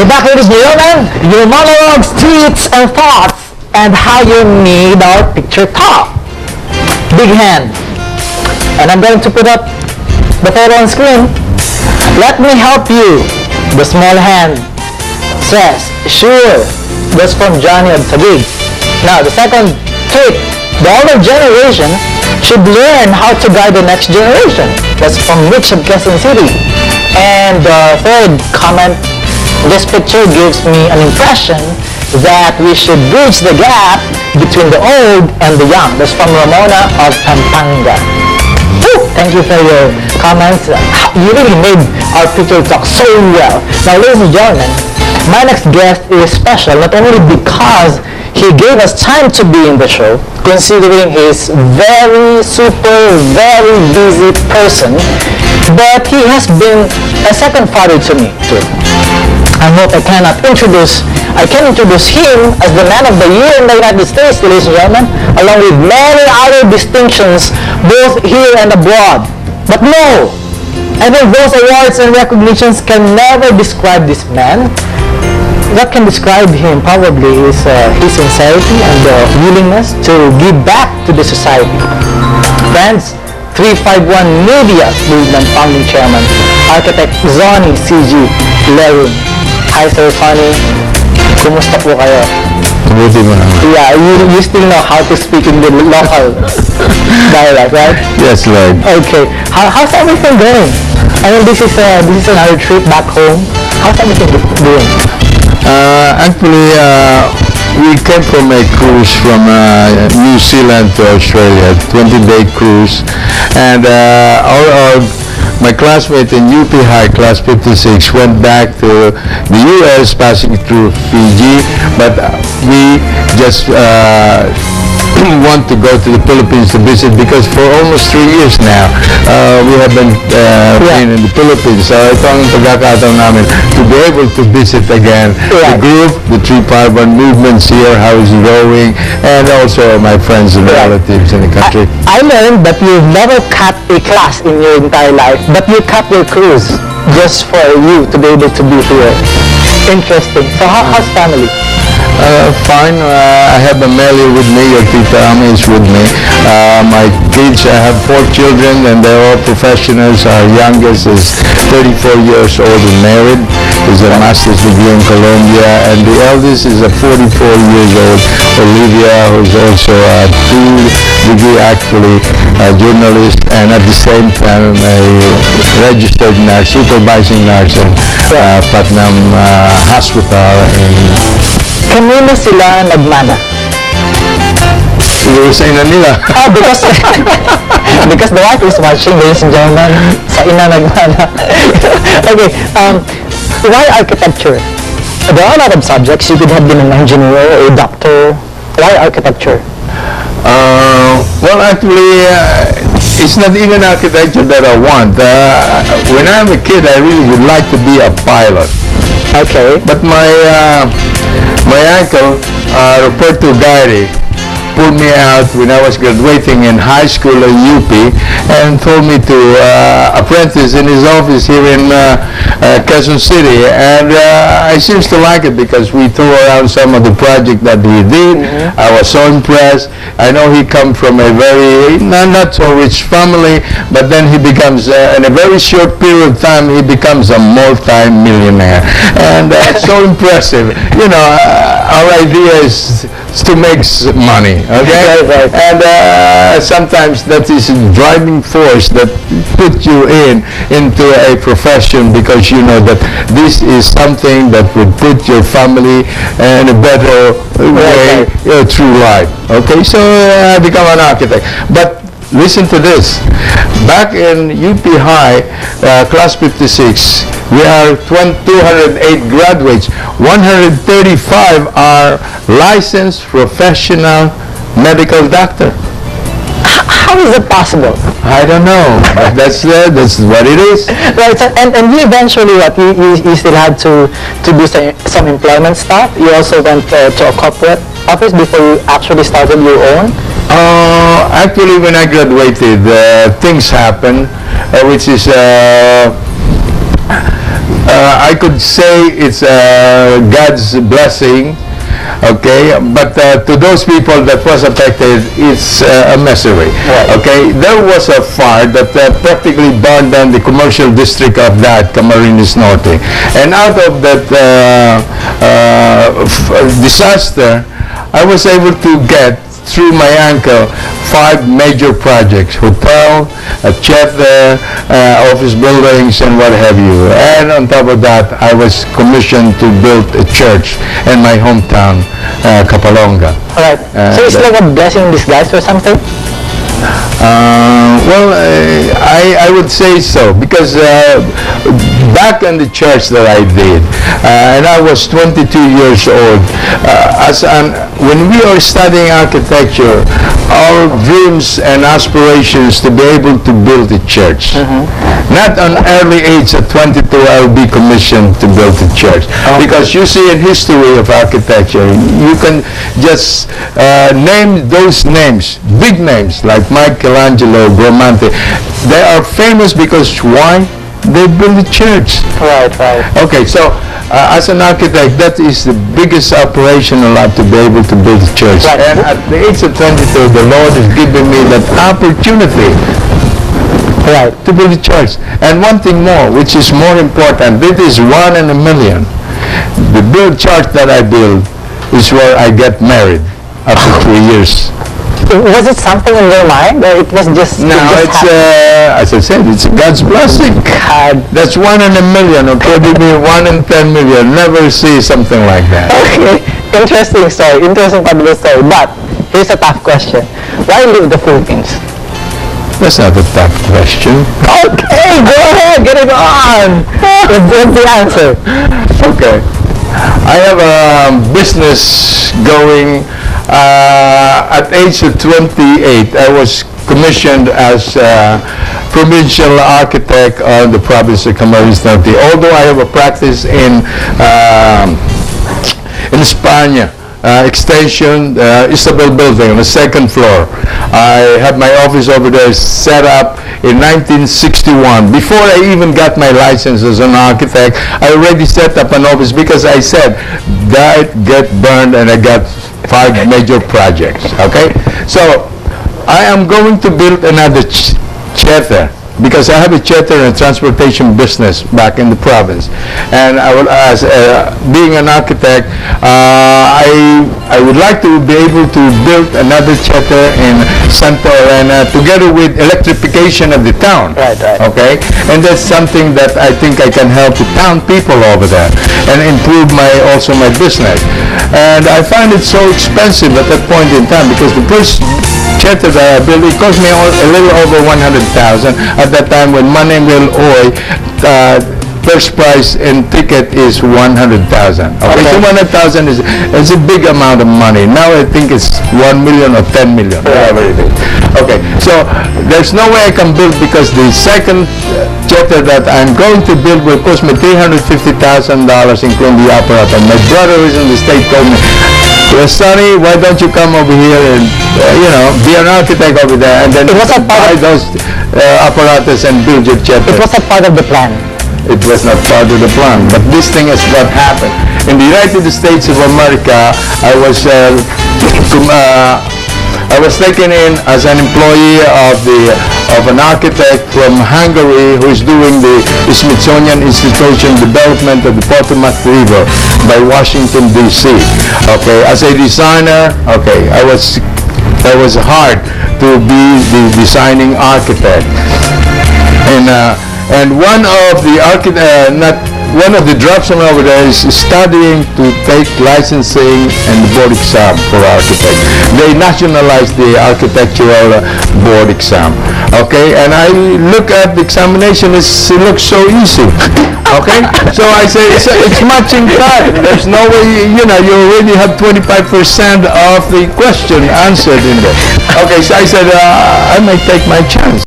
We're back, ladies and gentlemen. Your monologues, tweets, and thoughts, and how you made our picture top. Big hand. And I'm going to put up the photo on screen. Let me help you. The small hand says, sure. That's from Johnny of Taguig. Now, the second tweet. The older generation should learn how to guide the next generation. That's from Mitch of Quezon City. And the third comment, this picture gives me an impression that we should bridge the gap between the old and the young. That's from Ramona of Pampanga. Woo! Thank you for your comments. You really made our picture talk so well. Now, ladies and gentlemen, my next guest is special not only because he gave us time to be in the show, considering he's very busy person, but he has been a second father to me too. I hope I can introduce him as the Man of the Year in the United States, ladies and gentlemen, along with many other distinctions both here and abroad. But no, I think those awards and recognitions can never describe this man. What can describe him probably is his sincerity and the willingness to give back to the society. Friends, 351 Media Movement Founding Chairman, Architect Zonny C.G. Lerum. Hi Sir Zonny, kumusta po kayo? Mabuti mo naman. Yeah, you still know how to speak in the local dialect, right? Yes, Lloyd. Okay, how's everything going? I mean, this is another trip back home. How's everything doing? Actually, we came from a cruise from New Zealand to Australia, 20-day cruise, and my classmate in UP High, class 56, went back to the U.S. passing through Fiji, but we just want to go to the Philippines to visit because for almost 3 years now, we have been in the Philippines. So ito ang pagkakataon namin to be able to visit again the group, the 351 movements here, how is it going, and also my friends and relatives in the country. I learned that you've never cut a class in your entire life, but you cut your cruise just for you to be able to be here. Interesting. So how's family? Fine. I have Amelia with me, your Tita Ami is with me. My kids, I have 4 children and they're all professionals. Our youngest is 34 years old and married. He's a master's degree in Colombia. And the eldest is a 44 years old, Olivia, who's also a 2-degree actually journalist and at the same time a registered nurse, supervising nurse in Patnam Hospital in Kanino sila nagmana? siguro sa ina nila. Because the wife is watching, ladies and gentlemen, sa ina nagmana. Okay, why architecture? There are a lot of subjects. You could have been an engineer or a doctor. Why architecture? Well, actually, it's not even architecture that I want. When I was a kid, I really would like to be a pilot. Okay. But my uncle, Roberto Gerry, pulled me out when I was graduating in high school at UP and told me to apprentice in his office here in Quezon City, and I seems to like it because we tore around some of the project that he did. I was so impressed. I know he come from a very not so rich family, but then he becomes in a very short period of time he becomes a multi-millionaire, and it's so impressive. You know, our idea is to make money, okay? Right. And sometimes that is a driving force that puts you into a profession because you know that this is something that would put your family in a better way through life. Okay, so I become an architect. But listen to this. Back in UP High, class 56, we are 208 graduates. 135 are licensed professional medical doctor. How is it possible? I don't know. But that's what it is. Right, and you eventually you still had to do some employment stuff. You also went to a corporate office before you actually started your own. Actually, when I graduated, things happened, which is I could say it's God's blessing. Okay, but to those people that was affected, it's a misery. Right. Okay, there was a fire that practically burned down the commercial district of that Camarines Norte, and out of that disaster, I was able to get through my uncle 5 major projects: hotel, a theater, office buildings, and what have you. And on top of that, I was commissioned to build a church in my hometown, Kapalonga. Alright. So it's like a blessing in disguise or something? Well, I would say so, because back in the church that I did, and I was 22 years old, when we are studying architecture, our dreams and aspirations to be able to build a church. Not an early age at 22 I'll be commissioned to build a church. Because you see, in history of architecture, you can just name those names, big names like Michelangelo, Bramante. They are famous because why? They built a church. Right, right. Okay, so as an architect, that is the biggest operation allowed to be able to build a church. Right. And at the age of 22, the Lord has given me that opportunity to build a church. And one thing more, which is more important, this is 1 in a million. The build church that I build is where I get married after 3 years. Was it something in your mind, or it was just? No, it's as I said, it's God's blessing. God. That's 1 in a million, or probably 1 in 10 million. Never see something like that. Okay, interesting story, interesting part of the story. But here's a tough question: why leave the Philippines? That's not a tough question. Okay, go ahead, get it on. What's the answer? Okay. I have a business going. At age of 28, I was commissioned as provincial architect on the province of Camarines Norte. Although I have a practice in España, extension, Isabel building on the 2nd floor. I had my office over there set up in 1961. Before I even got my license as an architect, I already set up an office because I said, that get burned, and I got 5 major projects. Okay? So, I am going to build another theater, because I have a theater and transportation business back in the province, and I will, as being an architect, I would like to be able to build another theater in Santa Elena together with electrification of the town. Right, right. Okay, and that's something that I think I can help the town people over there and improve also my business. And I find it so expensive at that point in time, because the first theater that I built, it cost me a little over 100,000 at that time, when Manengel Oy first price and ticket is 100,000. Okay, so 100,000 is a big amount of money. Now I think it's 1 million or 10 million, whatever it is. Okay, so there's no way I can build, because the second theater that I'm going to build will cost me $350,000, including the apparatus. And my brother who is in the state told me, well, Sonny, why don't you come over here and, be an architect over there, and then buy those apparatus and build your theater. It was a part of the plan. It was not part of the plan, but this thing is what happened. In the United States of America, I was taken in as an employee of an architect from Hungary who is doing the Smithsonian Institution development of the Potomac River by Washington, D.C. Okay, as a designer, okay, that was hard to be the designing architect. And one of the dropsmen over there is studying to take licensing and board exam for architect. They nationalized the architectural board exam. Okay, and I look at the examination, it looks so easy. Okay, so I say it's matching time. There's no way, you already have 25% of the question answered in there. Okay, so I said I might take my chance.